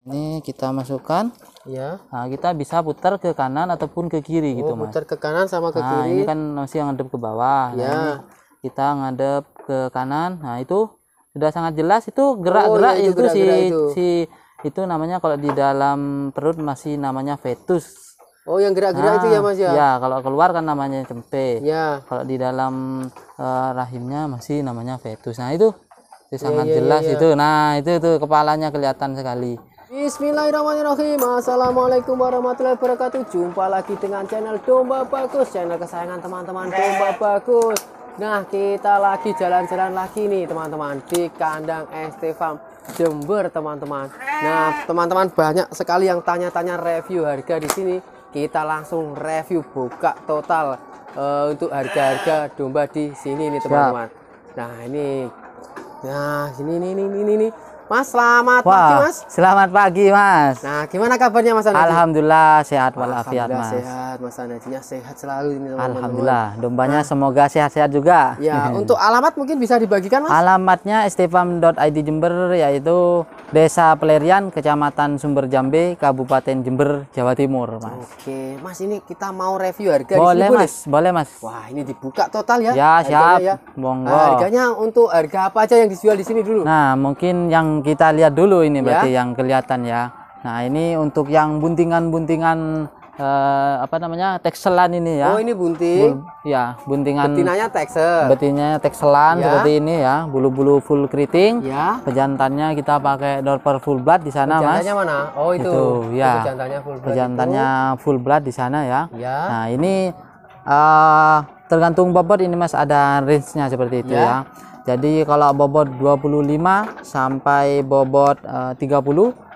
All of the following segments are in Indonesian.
Ini kita masukkan. Ya. Nah, kita bisa putar ke kanan ataupun ke kiri gitu, Mas. Putar ke kanan sama ke Nah, kiri. ini kan masih ngadep ke bawah. Nah, Ya. ini kita ngadep ke kanan. Nah, itu sudah sangat jelas itu gerak-gerak itu itu gerak-gerak itu namanya kalau di dalam perut masih namanya fetus. Oh, yang gerak-gerak itu ya, Mas ya? Ya, kalau keluar kan namanya cempe. Ya. Kalau di dalam rahimnya masih namanya fetus. Nah, itu sangat ya, jelas ya. itu. Nah, itu kepalanya kelihatan sekali. Bismillahirrahmanirrahim. Assalamualaikum warahmatullahi wabarakatuh. Jumpa lagi dengan channel Domba Bagus, channel kesayangan teman-teman Domba Bagus. Nah, kita lagi jalan-jalan lagi nih teman-teman di kandang ST Farm Jember teman-teman. Nah, teman-teman banyak sekali yang tanya-tanya review harga di sini. Kita langsung review buka total untuk harga-harga domba di sini nih teman-teman. Nah, ini Mas, selamat pagi Mas. Selamat pagi Mas. Nah, gimana kabarnya Mas Anaji? Alhamdulillah sehat walafiat Mas. Sehat, Mas Anajinya sehat selalu ini teman-teman. Alhamdulillah, dombanya semoga sehat-sehat juga. Ya, untuk alamat mungkin bisa dibagikan Mas? Alamatnya stfarm.id Jember, yaitu Desa Pelerian, Kecamatan Sumber Jambe, Kabupaten Jember, Jawa Timur Mas. Oke, Mas ini kita mau review harga boleh di sini, Mas, boleh Mas. Wah, ini dibuka total ya? Ya, siap. Ya. Monggo. Harganya untuk harga apa aja yang dijual di sini dulu? Nah, mungkin yang kita lihat dulu ini berarti yang kelihatan ya. Nah, ini untuk yang buntingan-buntingan apa namanya, tekselan ini ya. Oh, ini bunting. Ya, buntingan. Betinanya teksel. Betinanya tekselan seperti ini ya, bulu-bulu full keriting. Ya. Pejantannya kita pakai dorper full blood di sana Mas. Pejantannya mana? Oh, itu ya. pejantannya full blood. Pejantannya full blood di sana ya. Ya. Nah, ini tergantung bobot ini Mas, ada range-nya seperti itu ya. Jadi kalau bobot 25 sampai bobot 30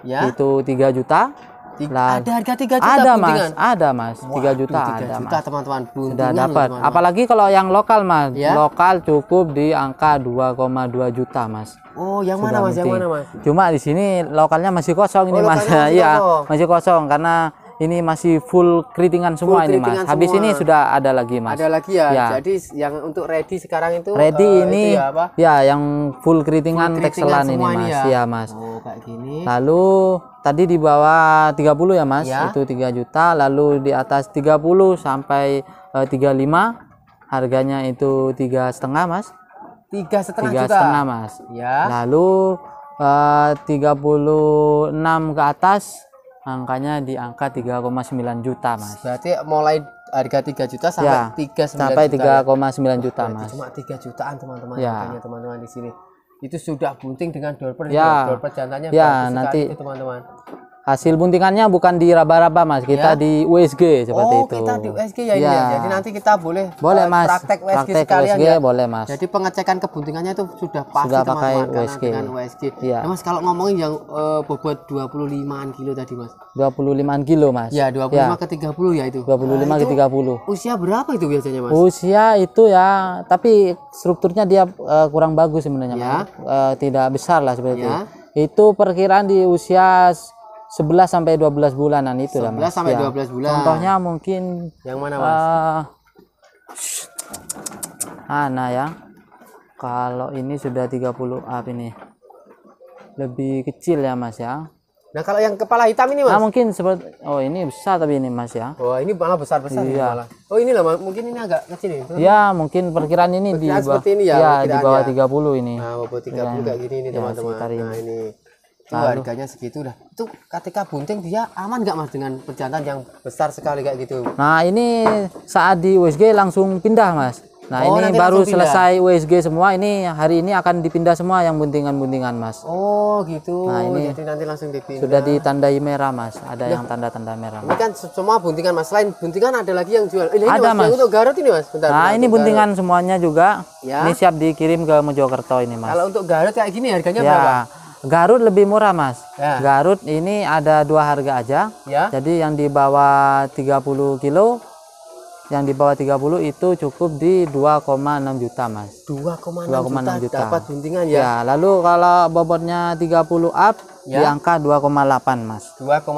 itu 3 juta. Ada harga 3 juta ada buntingan? Mas, ada Mas. 3 juta 3 ada juta Mas. teman-teman, Sudah dapat. Apalagi kalau yang lokal Mas. Lokal cukup di angka 2,2 juta Mas. Oh, yang mana Mas? Yang mana Mas? Cuma di sini lokalnya masih kosong ini Mas. Iya, masih kosong karena ini masih full keritingan semua ini Mas. Habis ini sudah ada lagi Mas. Ada lagi ya. Jadi yang untuk ready sekarang itu ready ini itu ya, apa? Ya, yang full keritingan tekselan ini Mas. Iya Mas. Oh, kayak gini. Lalu tadi di bawah 30 ya Mas, itu 3 juta. Lalu di atas 30 sampai 35 harganya itu 3,5 Mas. 3,5 juta. 3,5 Mas. Ya. Lalu 36 ke atas angkanya di angka 3,9 juta Mas. Berarti mulai harga 3 juta sampai 3,9 sampai 3,9 juta Mas. Cuma 3 jutaan teman-teman harganya teman-teman di sini. Itu sudah bunting dengan dorper dorper jantannya bagus nanti sekali itu teman-teman. Hasil buntingannya bukan di raba-raba Mas, kita di USG seperti itu. Oh, kita di USG ya ini ya. Jadi nanti kita boleh Mas, praktek USG sekalian USG, ya. Boleh Mas. Jadi pengecekan kebuntingannya itu sudah pasti pakai teman-teman USG. dengan USG. Ya. Nah, Mas kalau ngomongin yang bobot 25-an kilo tadi Mas. 25-an kilo Mas. Ya, 25 ke 30 ya itu. 25 ke 30. Usia berapa itu biasanya Mas? Usia itu ya, tapi strukturnya dia kurang bagus sebenarnya Mas. Tidak besar lah seperti itu. Itu perkiraan di usia 11 sampai 12 bulanan itu lah Mas. 11 sampai 12 bulan. Contohnya mungkin yang mana Mas? Ya. Kalau ini sudah 30 up ini. Lebih kecil ya Mas ya. Nah, kalau yang kepala hitam ini Mas? Nah, mungkin seperti ini besar tapi ini Mas ya. Oh, ini malah besar-besar malah. Oh, ini lah mungkin ini agak kecil ini. Ya, mungkin perkiraan ini di bawah ini ya, di bawah 30 ini. Nah, bobot 30 kayak gini nih teman-teman. Nah, ini. Itu harganya segitu dah. Itu ketika bunting dia aman nggak Mas dengan pejantan yang besar sekali kayak gitu? Nah, ini saat di USG langsung pindah Mas. Nah, ini baru selesai USG semua, ini hari ini akan dipindah semua yang buntingan-buntingan Mas. Oh gitu. Nah, ini jadi nanti langsung dipindah. Sudah ditandai merah Mas, ada yang tanda-tanda merah. Ini kan semua buntingan Mas. Selain buntingan ada lagi yang jual. Ini ada Mas. Yang untuk Garut ini Mas. Nah, ini buntingan semuanya juga. Ini siap dikirim ke Mojokerto ini Mas. Kalau untuk Garut kayak gini harganya berapa? Garut lebih murah Mas. Garut ini ada 2 harga aja. Jadi yang di bawah 30 kilo, yang di bawah 30 itu cukup di 2,6 juta Mas. 2,6 juta dapat buntingan ya. Ya, lalu kalau bobotnya 30 up di angka 2,8 Mas. 2,8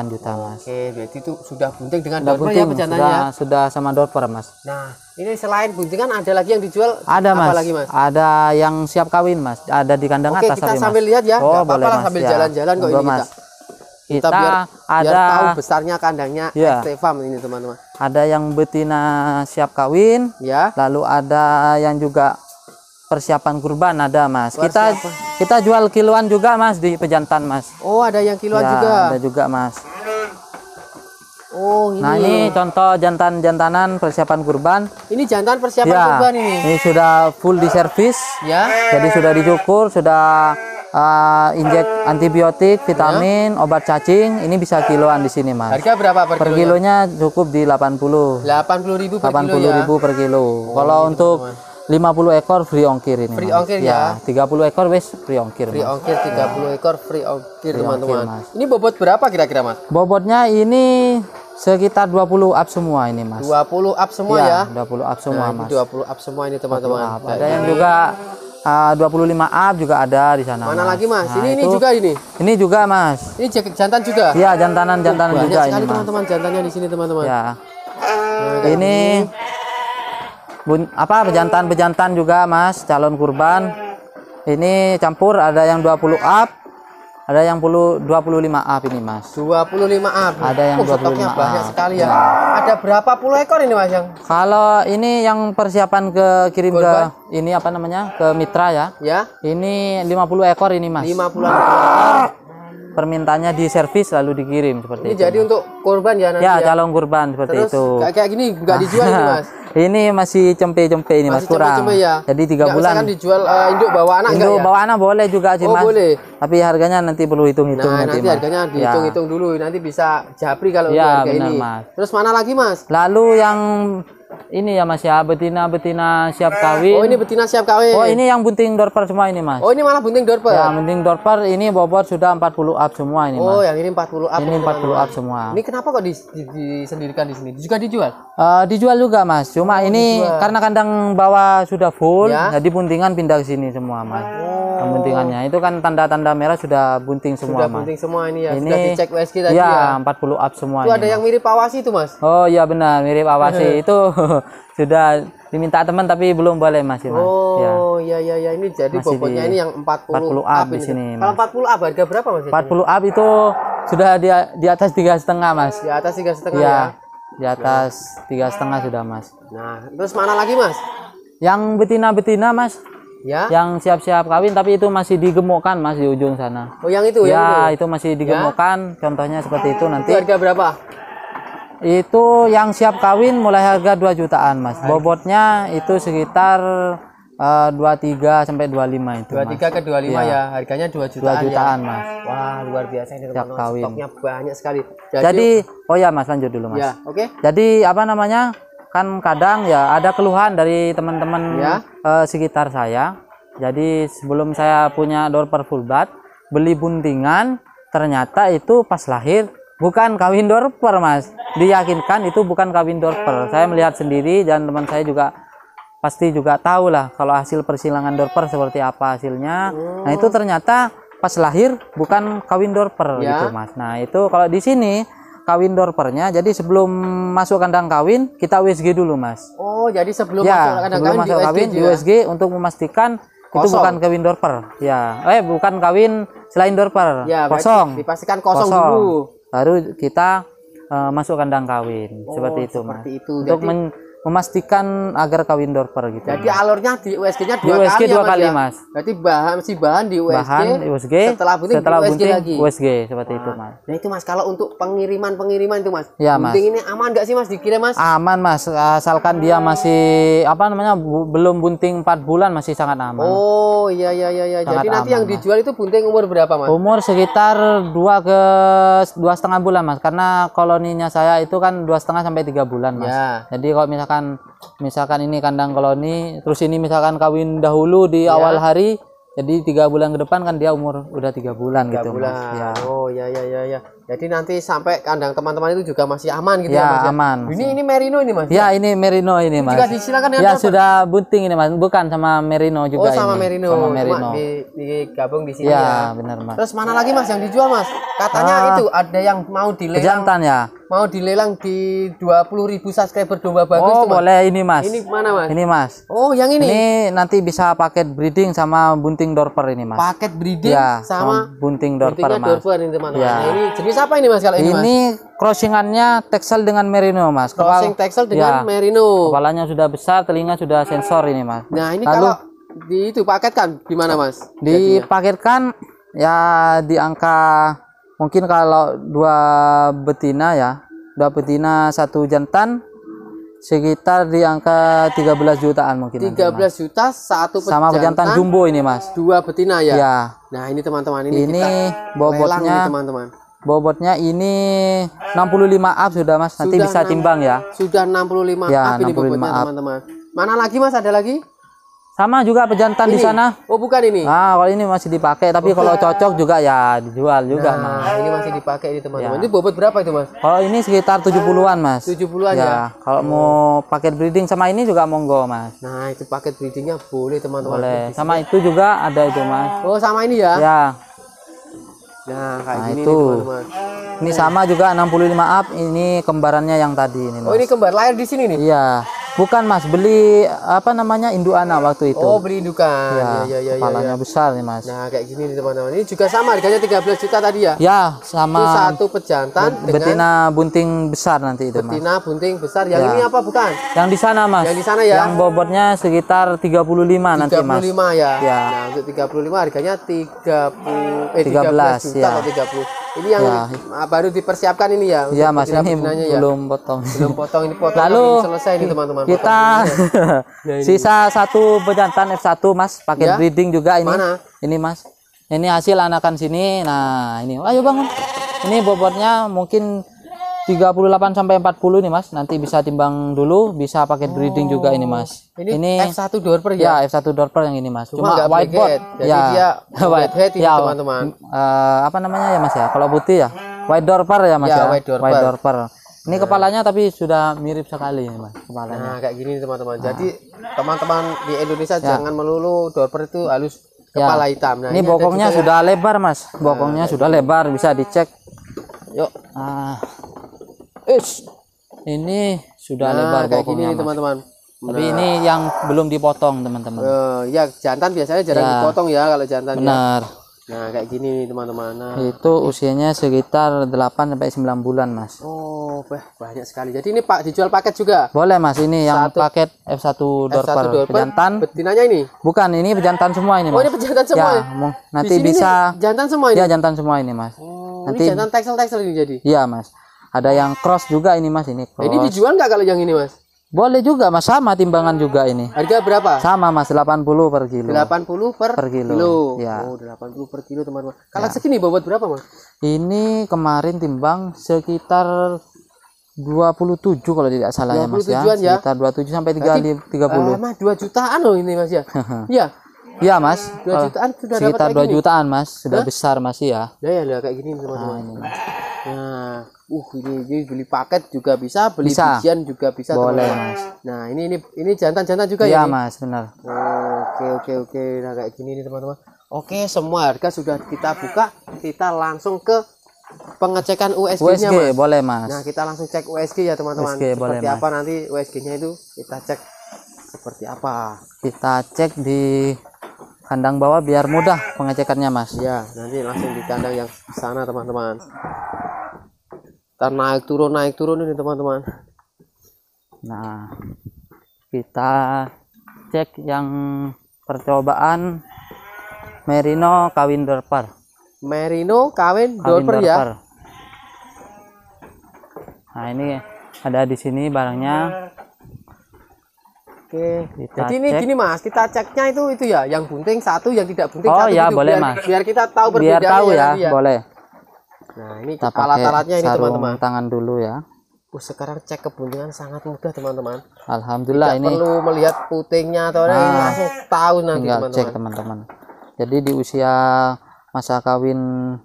juta Mas. Oke, berarti itu sudah bunting dengan Sudah dorper ya bunting, pejantannya. sudah sama dorper Mas. Nah, ini selain buntingan ada lagi yang dijual? Ada Mas. Apa lagi Mas? Ada yang siap kawin Mas. Ada di kandang Oke, atas kita tapi, sambil Mas. lihat ya. Oh, Nggak apa-apa boleh lah Mas. sambil Ya. jalan-jalan kok Monggo, ini Mas. Kita Biar biar tahu besarnya kandangnya Ya. ST Farm ini teman-teman. Ada yang betina siap kawin, Ya. lalu ada yang juga persiapan kurban ada Mas. Persiapan. Kita jual kiloan juga Mas di pejantan Mas. Oh, ada yang kiloan Ya, juga. ada juga Mas. Oh, ini. Nah, ini contoh jantan-jantanan persiapan kurban. Ini jantan persiapan Ya, kurban ini. ini sudah full di servis. Ya. Jadi sudah dicukur, sudah injek antibiotik, vitamin, obat cacing. Ini bisa kiloan di sini Mas. Harga berapa per Per kilonya? kilonya cukup di 80. 80.000 per kilo ya. 80.000 per kilo. Kalau untuk 50 ekor free ongkir ini. Free Mas. ongkir ya. 30 ekor wes free ongkir. Free Mas. ongkir 30 ekor free ongkir teman-teman. Mas. Ini bobot berapa kira-kira Mas? Bobotnya ini sekitar 20 up semua ini Mas. 20 up semua ya. 20 up semua Nah, ini Mas. 20 up semua ini teman-teman. Up. Ada yang juga 25 up juga ada di sana. Mana lagi Mas? Nah, ini itu- juga ini. Ini juga Mas. Ini jantan juga. Iya, jantanan-jantanan Banyak juga sekali ini Mas. teman-teman jantannya di sini teman-teman. Ya. Nah, kayak Ini pejantan juga Mas, calon kurban. Ini campur ada yang 20 up, ada yang 25 up ini Mas. 25 up. Ada yang stoknya 25 banyak up. sekali ya. Ada berapa puluh ekor ini Mas yang? Kalau ini yang persiapan ke kirim Kurban? ke ini apa namanya? Ke mitra ya. Ya. Ini 50 ekor ini Mas. 50 ekor. Permintaannya di servis lalu dikirim seperti Ini itu. jadi untuk korban ya nanti Ya, ya. calon kurban seperti Terus itu. kayak gini nggak dijual ini Mas. Ini masih cempe-cempe ini Mas, Masih kurang. cempe-cempe ya. Jadi 3 Nggak bulan. misalkan dijual induk bawa anak Itu enggak ya? bawa anak boleh juga sih Oh, Mas. boleh. Tapi harganya nanti perlu hitung-hitung Nah, nanti Mas. harganya Ya. dihitung-hitung dulu. Nanti bisa japri kalau Ya, untuk harga benar, ini. Mas. Terus mana lagi Mas? Lalu yang ini ya Mas ya, betina-betina siap kawin. Oh, ini betina siap kawin. Oh, ini yang bunting dorper semua ini Mas. Oh, ini malah bunting dorper. Ya, bunting dorper ini bobot sudah 40 up semua ini Oh, Mas. yang ini 40 up. Ini 40 up semua. Ini kenapa kok disendirikan di sini? Juga dijual? Dijual juga Mas. Cuma ini dijual. karena kandang bawah sudah full, Ya. jadi buntingan pindah ke sini semua Mas. Buntingannya itu kan tanda-tanda merah sudah bunting semua Sudah Mas. bunting semua ini ya. Ini Sudah dicek USG tadi ya, ya. 40 up semua Itu ini, ada yang Mas. mirip awasi itu Mas. Oh iya benar, mirip awasi itu sudah diminta teman tapi belum boleh Mas. Ya, Mas. Ya. Oh, iya iya iya ini jadi Masih bobotnya di ini yang 40 40 up di ini. sini, Kalau Mas. 40 up harga berapa Mas? 40 up itu sudah di atas 3,5 Mas. Di atas 3,5 Ya, ya. di atas 3,5 sudah Mas. Nah, terus mana lagi Mas? Yang betina-betina Mas, Ya. yang siap-siap kawin tapi itu masih digemukkan Mas di ujung sana. Oh, yang itu Ya, yang itu masih digemukkan. Contohnya seperti itu nanti. Itu harga berapa? Itu yang siap kawin mulai harga 2 jutaan Mas. Bobotnya itu sekitar 23 sampai 25 itu 23 Mas. ke 25 ya. Harganya 2 2 jutaan, jutaan ya. Mas. Wah, luar biasa ini Siap teman-teman. kawin. Stoknya banyak sekali. Jadi oh ya Mas, lanjut dulu Mas. ya, oke. Jadi apa namanya? Kan kadang ya ada keluhan dari teman-teman Ya. sekitar saya. Jadi sebelum saya punya dorper full bat, beli buntingan, ternyata itu pas lahir bukan kawin dorper Mas. Diyakinkan itu bukan kawin dorper. Saya melihat sendiri dan teman saya juga pasti juga tahu lah kalau hasil persilangan dorper seperti apa hasilnya. Nah itu ternyata pas lahir bukan kawin dorper Ya. gitu Mas. Nah itu kalau di sini kawin dorpernya, jadi sebelum masuk kandang kawin kita USG dulu Mas. Oh, jadi sebelum masuk Ya, kandang sebelum kawin masuk kawin di juga? USG untuk memastikan itu Kosong. bukan kawin dorper. Ya, bukan kawin selain dorper. Ya, berarti kosong. dipastikan kosong dulu. Baru kita masuk kandang kawin. Oh, seperti itu seperti Mas. itu. Untuk Jadi- memastikan agar kawin dorper gitu. Jadi Mas. alurnya di USG-nya Di 2 USG kali ya, 2 kali ya? Mas. Berarti bahan di USG. Bahan di USG, setelah bunting di USG bunting lagi. USG seperti itu Mas. Nah, itu Mas kalau untuk pengiriman itu Mas. Ya, Mas. Bunting ini aman nggak sih Mas dikirim Mas? Aman Mas, asalkan dia masih apa namanya belum bunting 4 bulan masih sangat aman. Oh, iya iya iya iya. Sangat Jadi nanti aman, yang Mas. dijual itu bunting umur berapa Mas? Umur sekitar 2,5 bulan Mas, karena koloninya saya itu kan 2,5 sampai 3 bulan Mas. Ya. Jadi kalau misalkan ini kandang koloni, terus ini misalkan kawin dahulu di awal hari, Jadi 3 bulan ke depan kan dia umur udah 3 bulan 3 gitu bulan. Mas. Ya. Oh ya. Jadi nanti sampai kandang teman-teman itu juga masih aman gitu Ya, ya Mas. Ya? aman. Ini merino ini Mas. Ya, ini merino ini Mas. Juga disilakan dengan Ya, sudah bunting ini Mas. Bukan sama merino juga ini. sama merino. Sama Cuma merino. digabung di sini Ya, ya. benar Mas. Terus mana lagi Mas yang dijual Mas? Katanya itu ada yang mau dilelang. Pejantan ya. Mau dilelang di 20.000 subscriber Domba Bagus Oh, tuh, Mas. boleh ini Mas. Ini mana Mas? Ini Mas. Oh, yang ini. Ini nanti bisa paket breeding sama bunting dorper ini Mas. Paket breeding Ya, sama bunting dorper buntingnya Mas. dorper ini teman-teman. Ya. Nah, ini jenis apa ini Mas kalau ini Mas? Ini crossingannya Texel dengan merino Mas. Crossing Texel dengan Ya. merino. Kepalanya sudah besar, telinga sudah sensor ini Mas. Nah, ini Lalu, kalau di itu paket kan gimana Mas? dipaketkan ya di angka mungkin kalau 2 betina 1 jantan sekitar di angka 13 jutaan mungkin. 13 juta satu pejantan. Sama pejantan jumbo ini Mas. 2 betina ya. Ya. Nah, ini teman-teman ini Ini kita bobotnya lelang nih, teman-teman. Bobotnya ini 65 up sudah Mas. Nanti Sudah bisa timbang ya. Sudah 65 Ya, up ini 65 bobotnya up. teman-teman. Mana lagi Mas? Ada lagi? Sama juga pejantan di Ini? sana. Oh, bukan ini. Nah, kalau ini masih dipakai, tapi kalau cocok juga ya dijual juga, Mas. Nah, ini masih dipakai ini teman-teman. Ya. Ini bobot berapa itu Mas? Kalau ini sekitar 70-an, Mas. 70-an ya. Ya, kalau mau paket breeding sama ini juga monggo, Mas. Nah, itu paket breedingnya boleh teman-teman. Boleh. Sama itu juga ada itu, Mas. Oh, sama ini ya. Ya, Nah, kayak Nah, gini itu. nih teman-teman. ini sama juga 65 up, ini kembarannya yang tadi ini, Oh, Mas. ini kembar lahir di sini nih. Iya. Bukan, Mas, beli apa namanya? Induana waktu itu. Oh, beli indukan. Ya, Ya. kepalanya besar nih, Mas. Nah, kayak gini nih teman-teman. Ini juga sama harganya 13 juta tadi ya. Ya, Itu sama satu pejantan dengan betina bunting besar nanti itu, Mas. betina bunting besar. Yang Ya. ini apa bukan? Yang di sana, Mas. Yang di sana ya. Yang bobotnya sekitar 35 nanti, Mas. 35 ya. Ya. Nah, untuk 35 harganya 13 13, juta ya. atau 30. Ini yang Ya. Baru dipersiapkan ini ya. untuk Iya, Mas, betina ini betinanya ya. belum potong. Belum potong ini potong Lalu belum selesai nih teman-teman. Kita Nah, ini. sisa 1 pejantan F1, Mas, pakai Ya. breeding juga ini. Mana? Ini, Mas. Ini hasil anakan sini. Nah, ini. Ayo bangun. Ini bobotnya mungkin 38 sampai 40 nih, Mas. Nanti bisa timbang dulu, bisa pakai breeding juga ini, Mas. Ini F1 dorper ya. Ya, F1 dorper yang ini, Mas. Cuma nggak white black board. head. Jadi dia white head ini, teman-teman. Apa namanya ya, Mas ya? Kalau putih ya, white dorper ya, Mas Ya, ya. white dorper. Ini kepalanya tapi sudah mirip sekali ini, Mas, kepalanya. Nah, kayak gini teman-teman. Jadi teman-teman di Indonesia jangan melulu dorper itu halus kepala hitam. Nah, ini ada bokongnya juga sudah lebar, Mas. Bokongnya sudah lebar, bisa dicek. Yuk. Ini sudah lebar kayak gini bokongnya, nih Mas. teman-teman. Tapi ini yang belum dipotong, teman-teman. Ya jantan biasanya jarang Ya. dipotong ya kalau jantan. Ya. Benar. Nah, kayak gini nih teman-teman. Nah. Itu usianya sekitar 8 sampai 9 bulan, Mas. Oh, banyak sekali. Jadi ini Pak dijual paket juga. Boleh, Mas. Ini yang Satu- paket F1 dorper, dorper, pejantan. betinanya ini. Bukan, ini pejantan semua ini, Oh, Mas. ini pejantan semua Ya, ya? nanti Di sini bisa nih jantan semua ini. ya jantan semua ini, Mas. Oh, nanti ini jantan teksel ini jadi. iya, Mas. Ada yang cross juga ini, Mas. Ini cross. Ini dijual nggak kalau yang ini, Mas? Boleh juga, Mas. Sama timbangan juga ini. Harga berapa? Sama, Mas. 80 per kilo. 80 per kilo. Ya. Oh, 80 per kilo, teman-teman. Kalau segini bobot berapa, Mas? Ini kemarin timbang sekitar 27 kalau tidak salah ya, Mas ya. 27-an ya? Sekitar 27 sampai Berarti, 30. Mas 2 jutaan loh ini, Mas ya. Iya, Iya, Mas. 2 jutaan sudah dapat Sekitar kayak 2 gini. jutaan, Mas. Sudah besar masih ya. Ya, kayak gini teman-teman. Ini. Nah, ini beli paket juga bisa, beli Bisa. bijian juga bisa, Boleh, teman-teman. Mas. Nah, ini jantan-jantan juga Iya, ya. Ini? Mas, benar. Oke. Nah, kayak gini nih, teman-teman. Oke, semua harga sudah kita buka. Kita langsung ke pengecekan USG-nya, USG Mas. boleh, Mas. Nah, kita langsung cek USG ya, teman-teman. USG boleh, Seperti Mas. apa nanti USG-nya itu kita cek seperti apa. Kita cek di kandang bawah biar mudah pengecekannya, Mas. Ya, nanti langsung di kandang yang sana, teman-teman. Ntar naik turun ini, teman-teman. Nah, kita cek yang percobaan merino kawin dorper. Merino kawin Kawin dorper ya. Nah, ini ada di sini barangnya. Oke. Kita Jadi ini cek. gini, Mas, kita ceknya itu ya, yang bunting satu, yang tidak bunting Oh, satu. ya, gitu. boleh, biar, Mas. biar kita tahu Biar perbedaannya tahu ya, nanti boleh. Nah, ini Kita pakai alat-alatnya ini, sarung teman-teman. tangan dulu ya. Sekarang cek kebuntingan sangat mudah, teman-teman. Alhamdulillah Tidak ini perlu melihat putingnya atau ini langsung tahu nanti, tinggal cek, teman-teman. teman-teman. Jadi di usia masa kawin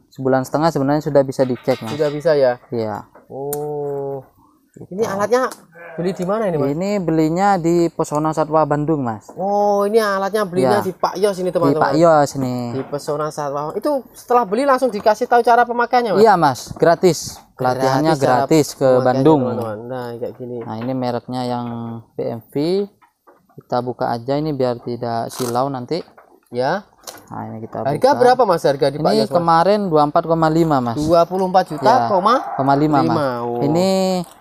sebulan setengah sebenarnya sudah bisa dicek, Mas. Sudah bisa ya? Iya. Oh. Ini alatnya beli di mana ini, Mas? Ini belinya di Pesona Satwa Bandung, Mas. Oh, ini alatnya belinya Ya. di Pak Yos ini, Di teman-teman. Pak Yos nih. Di Pesona Satwa. Itu setelah beli langsung dikasih tahu cara pemakaiannya, Mas? Iya, Mas, gratis. Pelatihannya cara gratis ke pemakaiannya, Bandung. teman-teman. Nah, kayak gini. Nah, ini mereknya yang BMV. Kita buka aja ini biar tidak silau nanti. Ya. Nah, ini kita Harga buka. berapa, Mas? Harga di Pak Ini Yos, Mas? kemarin 24,5, Mas. 24 juta, Ya. koma 5, Mas. Oh. Ini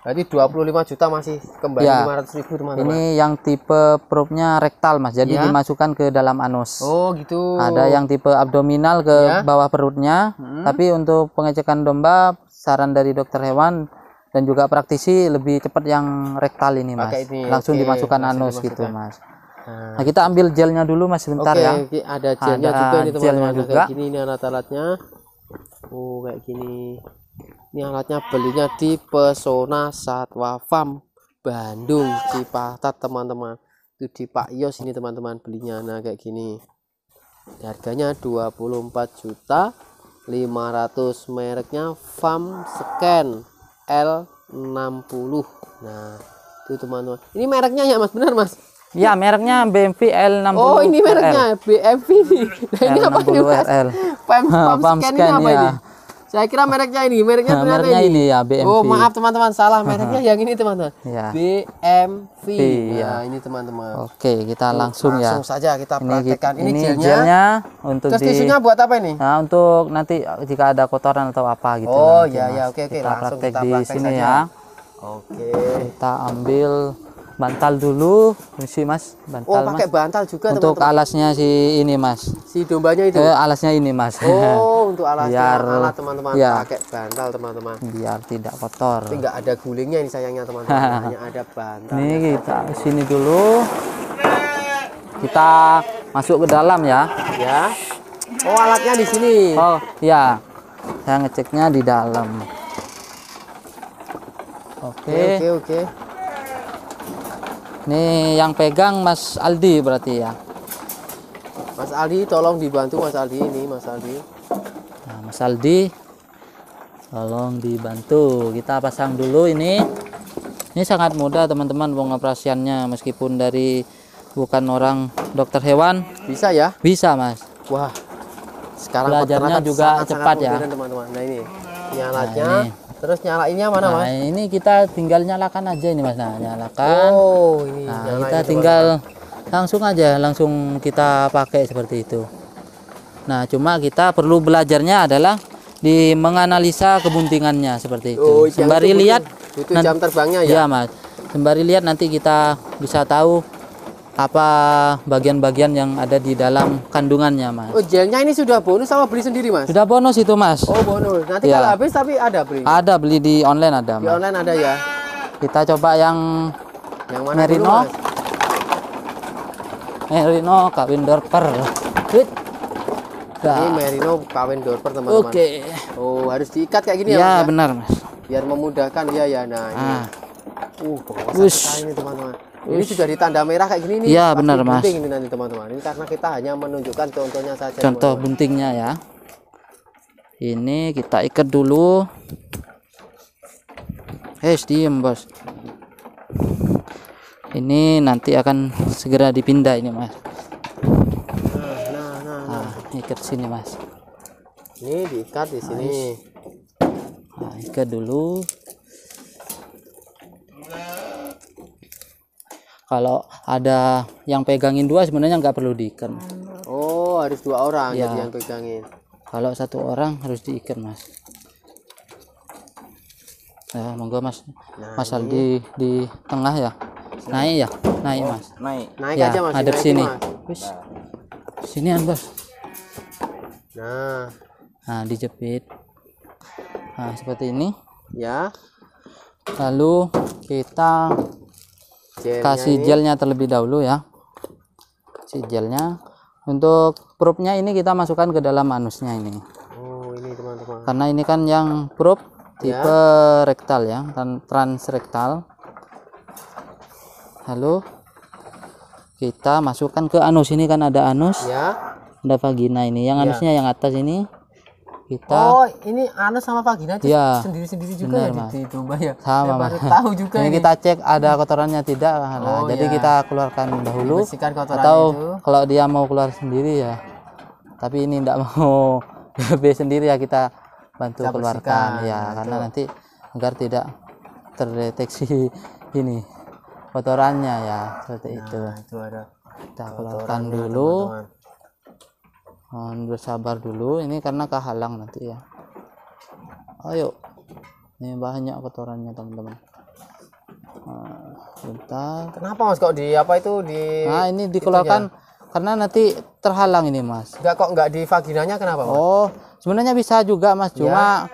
Berarti 25 juta masih kembali Ya. 500.000, teman-teman. ini yang tipe probe-nya rektal, Mas. Jadi Ya. dimasukkan ke dalam anus. Oh, gitu. Ada yang tipe abdominal ke Ya. bawah perutnya. Tapi untuk pengecekan domba, saran dari dokter hewan dan juga praktisi lebih cepat yang rektal ini, Mas. Pakai ini, Langsung oke, dimasukkan langsung anus gitu, dimasukkan. Mas. Nah, Nah, kita ambil gelnya dulu, Mas, sebentar oke, ya. oke, ada gelnya Ada juga ini, gelnya teman-teman. Nah, juga. kayak gini ini alat-alatnya. Oh, kayak gini. Ini alatnya belinya di Pesona Satwa Farm Bandung, Cipatat, teman-teman. Itu di Pak Yos ini, teman-teman, belinya. Nah, kayak gini. Harganya 24.500.000. Mereknya Farm Scan L60. Nah, itu, teman-teman. Ini mereknya ya, Mas? Benar, Mas? Ya, mereknya BMV L60. Oh, ini mereknya BMV nih. Nah, ini apa ini, Mas? L60RL. Pam Pam scan ini scan, apa ya. ini? Saya kira mereknya ini, mereknya Nah, ternyata mereknya ini ya, BMV. Oh, maaf teman-teman, salah mereknya yang ini, teman-teman. Ya. BMV. ya. Nah, ini, teman-teman. Oke, kita langsung ya. Langsung saja kita praktekkan. Ini, ini gelnya. gelnya untuk Terus tisunya buat apa ini? Nah, untuk nanti jika ada kotoran atau apa gitu. Oh, nanti, ya, Mas. ya, oke, Kita langsung praktek kita di praktek sini saja. ya. Oke. Kita ambil bantal dulu, misi, Mas. Oh, Bantal, pakai Mas. bantal juga, Untuk teman-teman. alasnya si ini, Mas. Si dombanya itu. Alasnya ini, Mas. Oh, untuk alasnya, Biar- alat, teman-teman, ya. pakai bantal, teman-teman. Biar tidak kotor. Tapi nggak ada gulingnya ini, sayangnya, teman-teman. Hanya ada bantal. Ini kita sini dulu. Kita masuk ke dalam ya. Ya. Oh, alatnya di sini. Oh, ya. Saya ngeceknya di dalam. Oke. Oke. Ini yang pegang Mas Aldi berarti ya. Mas Aldi, tolong dibantu, Mas Aldi ini, Mas Aldi. Nah, Mas Aldi, tolong dibantu. Kita pasang dulu ini. Ini sangat mudah, teman-teman, pengoperasiannya. Meskipun dari bukan orang dokter hewan, Bisa ya? bisa, Mas. Wah. Sekarang Belajarnya peternakan juga sangat-sangat cepat ya. modern, teman-teman. Nah, ini alatnya. Nah, ini. Terus nyalainnya mana, Nah, Mas? ini kita tinggal nyalakan aja ini, Mas. Nah, nyalakan. Oh, ini Nah, nyalain, kita teman-teman. tinggal langsung kita pakai seperti itu. Nah, cuma kita perlu belajarnya adalah di menganalisa kebuntingannya seperti itu. Oh, yang Sembari itu lihat itu jam terbangnya ya? ya, Mas. Sembari lihat nanti kita bisa tahu apa bagian-bagian yang ada di dalam kandungannya, Mas. Oh, gelnya ini sudah bonus sama beli sendiri, Mas? Sudah bonus itu, Mas. Oh, bonus. Nanti Ya. kalau habis tapi ada beli. Ada beli di online ada, Di Mas. online ada ya? Kita coba yang Yang mana Merino. dulu, Mas? Merino kawin dorper. Wit. Ini Dah. Merino kawin dorper, teman-teman. Oke. Oh, harus diikat kayak gini ya, Mas, Ya, ya? benar, Mas. Biar memudahkan dia ya. Nah, ini. Ah. Bagus Wush. sekali ini, teman-teman. Ini sudah ditanda merah kayak gini nih. Iya, pasti benar, Mas. bunting ini nanti, teman-teman. Ini karena kita hanya menunjukkan contohnya saja. Contoh teman-teman. buntingnya ya. Ini kita ikat dulu. Diem, Bos. Ini nanti akan segera dipindah ini, Mas. Nah. Ikat sini, Mas. Ini diikat di sini. Nah, ikat dulu. Kalau ada yang pegangin dua sebenarnya nggak perlu diikat. Oh, harus 2 orang Ya. jadi yang pegangin. Kalau 1 orang harus diikat, Mas. Ya, monggo, Mas. Mas Aldi di tengah ya. Naik ya, naik, Mas. Naik Ya, aja, Mas. hadap dinaikin, sini. Mas. Wis. Sinian, Bos. Nah, Nah, dijepit. Nah, seperti ini. ya. Lalu kita Gelnya kasih ini. gelnya terlebih dahulu ya. Si gelnya. Untuk probe-nya ini kita masukkan ke dalam anusnya ini. Oh, ini, teman-teman. Karena ini kan yang probe tipe rektal ya, dan transrektal. Lalu kita masukkan ke anus, ini kan ada anus. Ya. Ada vagina ini. Yang anusnya yang atas ini kita. Oh, ini anus sama vagina Ya, sendiri-sendiri juga benar, ya Mas. di domba ya. Sama, Saya baru Mas. tahu juga Ini ini. kita cek ada kotorannya tidak. Nah, Oh, jadi ya. kita keluarkan dahulu. Bersihkan kotorannya Atau itu. kalau dia mau keluar sendiri ya. Tapi ini tidak mau lebih sendiri ya, kita bantu Kita keluarkan bersihkan, ya, nah, karena itu. nanti agar tidak terdeteksi ini kotorannya ya, seperti itu. Nah, itu ada Kita keluarkan kotorannya, dulu. teman-teman. Mohon bersabar dulu, ini karena kehalang nanti ya. Ayo, ini banyak kotorannya teman-teman. Bentar. Kenapa Mas kok di apa itu di Nah, ini dikeluarkan karena nanti terhalang ini, Mas. enggak di vaginanya kenapa, Mas? Oh, sebenarnya bisa juga, Mas. Cuma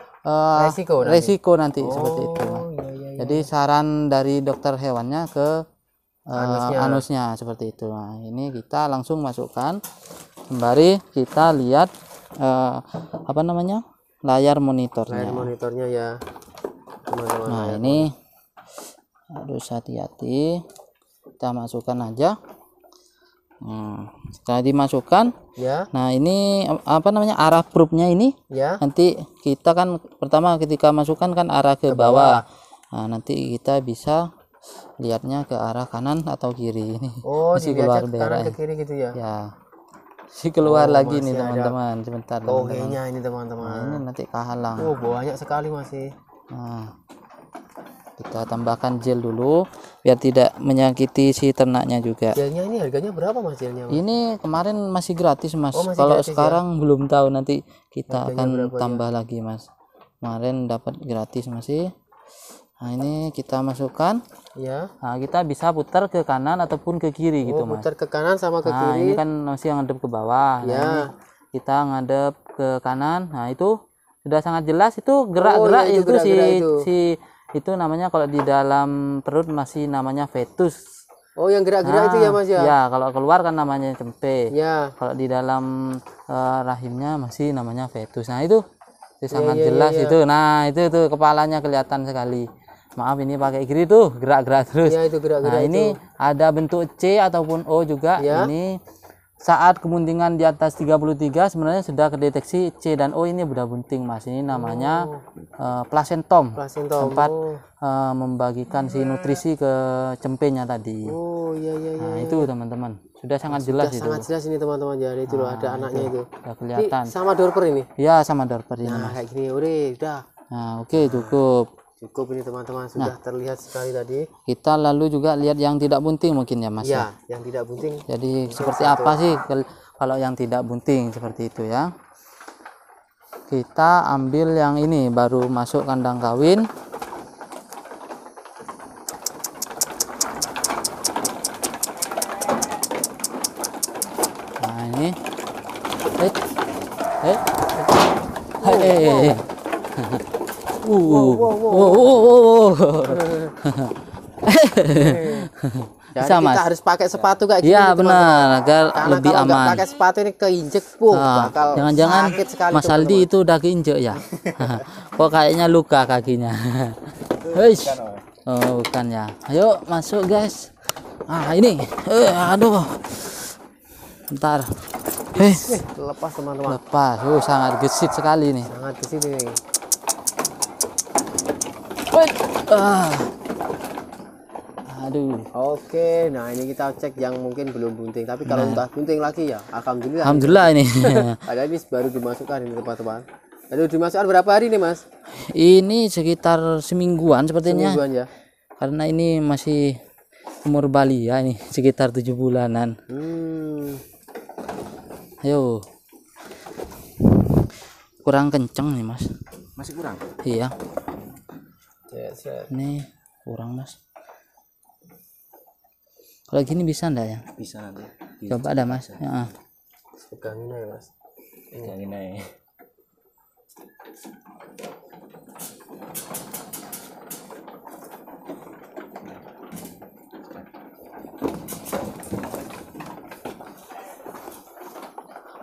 resiko nanti seperti itu, Mas. Oh, iya. Jadi saran dari dokter hewannya ke anusnya seperti itu. Nah, ini kita langsung masukkan. Sembari kita lihat apa namanya? Layar monitornya. Layar monitornya ya, teman-teman. Nah, ini harus hati-hati. Kita masukkan aja. Setelah dimasukkan, Ya. nah ini apa namanya, arah probe-nya ini Ya. nanti kita kan pertama ketika masukkan kan arah ke bawah. Nah, nanti kita bisa lihatnya ke arah kanan atau kiri ini. Oh, Masih dilihatnya keluar ke kanan berak ke kiri gitu ya. ya. Masih keluar lagi nih masih ada teman-teman, sebentar teman-teman. Togenya ini Nah, teman-teman. ini nanti kehalang. Oh, banyak sekali masih. Nah, kita tambahkan gel dulu biar tidak menyakiti si ternaknya juga. Gelnya ini harganya berapa Mas gelnya, Mas? Ini kemarin masih gratis, Mas. Oh, masih Kalau gratis, sekarang belum tahu, nanti kita Harganya akan berapa, tambah lagi, Mas. Kemarin dapat gratis masih. Nah, ini kita masukkan. Ya. Nah, kita bisa putar ke kanan ataupun ke kiri gitu, Mas. Putar ke kanan sama ke Nah, kiri. ini kan masih ngadep ke bawah. Nah, Ya. ini kita ngadep ke kanan. Nah, itu sudah sangat jelas, itu gerak-gerak itu itu gerak-gerak itu. itu namanya kalau di dalam perut masih namanya fetus. Oh, yang gerak-gerak itu ya, Mas ya? Ya, kalau keluar kan namanya cempe. Ya. Kalau di dalam rahimnya masih namanya fetus. Nah, itu sangat ya, jelas ya. itu. Nah, itu kepalanya kelihatan sekali. Maaf, ini pakai kiri tuh gerak-gerak terus. Ya, itu gerak-gerak Nah, ini ada bentuk C ataupun O juga. Ya. Ini saat kemuntingan di atas 33 sebenarnya sudah kedeteksi C dan O, ini sudah bunting, Mas. Ini namanya plasentom. Plasentom. Tempat membagikan si nutrisi ke cempenya tadi. Oh, iya. Nah, itu teman-teman. Sudah sangat jelas itu. Sangat jelas ini teman-teman. Jadi itu loh ada anaknya itu. Sudah kelihatan. Ini sama dorper ini. Ya, sama dorper ini, Nah, Mas. kayak gini udah. Nah, oke, cukup. Cukup ini teman-teman, sudah terlihat sekali tadi. Kita lalu juga lihat yang tidak bunting mungkin ya, Mas. Ya, yang tidak bunting. Jadi seperti apa sih kalau yang tidak bunting seperti itu ya? Kita ambil yang ini baru masuk kandang kawin. Nah, ini. Jadi Bisa, kita Mas. harus pakai sepatu kayak gini Iya, nih, teman-teman. benar, agar Karena lebih kalau nggak aman. pakai sepatu ini keinjek, bakal Jangan-jangan sakit sekali, Mas Aldi itu udah keinjek ya? Kok kayaknya luka kakinya. Hei. Oh, bukan ya. Ayo masuk, guys. Ini. Aduh. Bentar. Lepas teman-teman. Lepas. Sangat gesit sekali nih. Sangat di sini nih. Aduh. Oke, nah ini kita cek yang mungkin belum bunting. Tapi kalau udah bunting lagi ya, alhamdulillah. Alhamdulillah ini. Ada ini baru dimasukkan ini teman-teman. Lalu dimasukkan berapa hari nih, Mas? Ini sekitar semingguan sepertinya. Semingguan ya. Karena ini masih umur balia ini, sekitar 7 bulanan. Ayo. Kurang kenceng nih, Mas. Masih kurang? Iya. Set. Ini kurang, Mas. Kalau gini bisa enggak ya? Bisa nanti. Coba ada, Mas. Ya. Pegangin aja, Mas. Pegangin aja.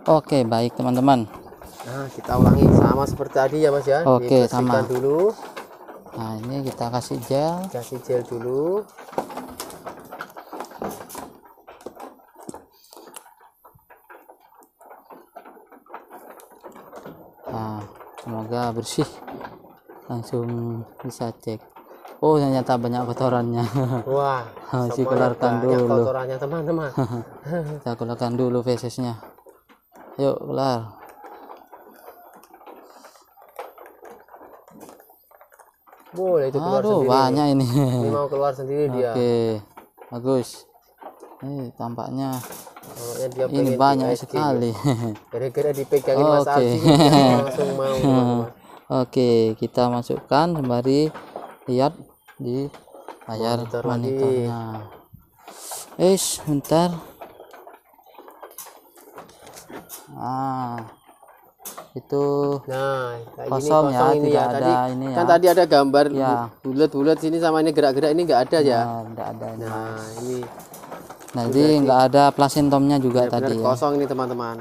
Oke, baik teman-teman. Nah, kita ulangi sama seperti tadi ya, Mas ya. Oke, Dibersihkan sama. dulu. Nah, ini kita kasih gel. Kasih gel dulu. ya bersih, langsung bisa cek. Oh ternyata banyak kotorannya. Wah, Harus semuanya dikeluarkan banyak dulu. kotorannya teman-teman. Kita keluarkan dulu fesesnya. Yuk keluar. Boleh itu keluar Aduh sendiri. banyak ini. Ini mau keluar sendiri dia. Oke, bagus. Tampaknya Pokoknya dia ini pengen banyak USG. sekali. Gara-gara dipegangin Mas Oke. Arfi, dia langsung mau teman-teman. Oke, kita masukkan sembari lihat di layar Monitor monitornya. Bentar. Itu Nah, kayak gini kosong ya, ini tidak ya. ada Tadi ini ya. kan tadi ada gambar Ya. bulat-bulat sini sama ini gerak-gerak, ini enggak ada ya. Tidak ada ini. Nah, ini Jadi nggak ada plasentomnya juga benar-benar tadi ya. kosong ini teman-teman.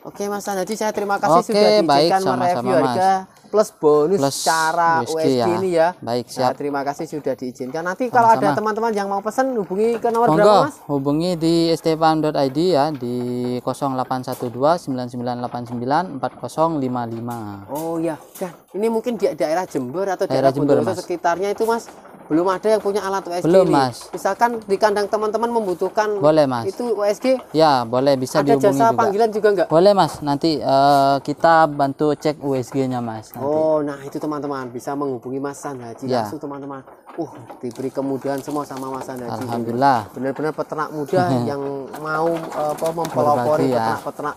Oke Mas Sanadi, saya terima kasih Oke, sudah baik, diizinkan sama-sama, mereview Mas. harga plus bonus Plus cara USG USG ya. ini ya. Baik, Nah, siap. terima kasih sudah diizinkan. Nanti kalau ada Sama-sama. teman-teman yang mau pesan hubungi ke nomor Monggo, berapa Mas? hubungi di stefan.id ya di 0812 9989 4055. Oh ya, kan ini mungkin di daerah Jember atau Daerah daerah Jember, Bondowoso Mas. sekitarnya itu Mas belum ada yang punya alat USG Belum, ini. Mas. Misalkan di kandang teman-teman membutuhkan Boleh, Mas. itu USG, Ya, boleh, bisa ada dihubungi jasa juga. panggilan juga enggak? Boleh Mas, nanti kita bantu cek USG-nya Mas. Nanti. Oh, nah itu teman-teman bisa menghubungi Mas Sanhaji Ya. langsung teman-teman. Diberi kemudahan semua sama Mas Sanhaji. Alhamdulillah. Benar-benar peternak muda yang mau mempelopori Berbagi ya. peternak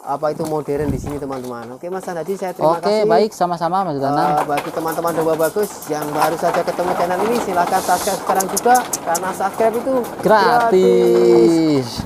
itu modern di sini teman-teman. Oke Mas Sanhaji, saya terima Oke, kasih. baik, sama-sama Mas Danang. Bagi teman-teman domba bagus yang baru saja ketemu channel ini, silahkan subscribe sekarang juga karena subscribe itu Gratis.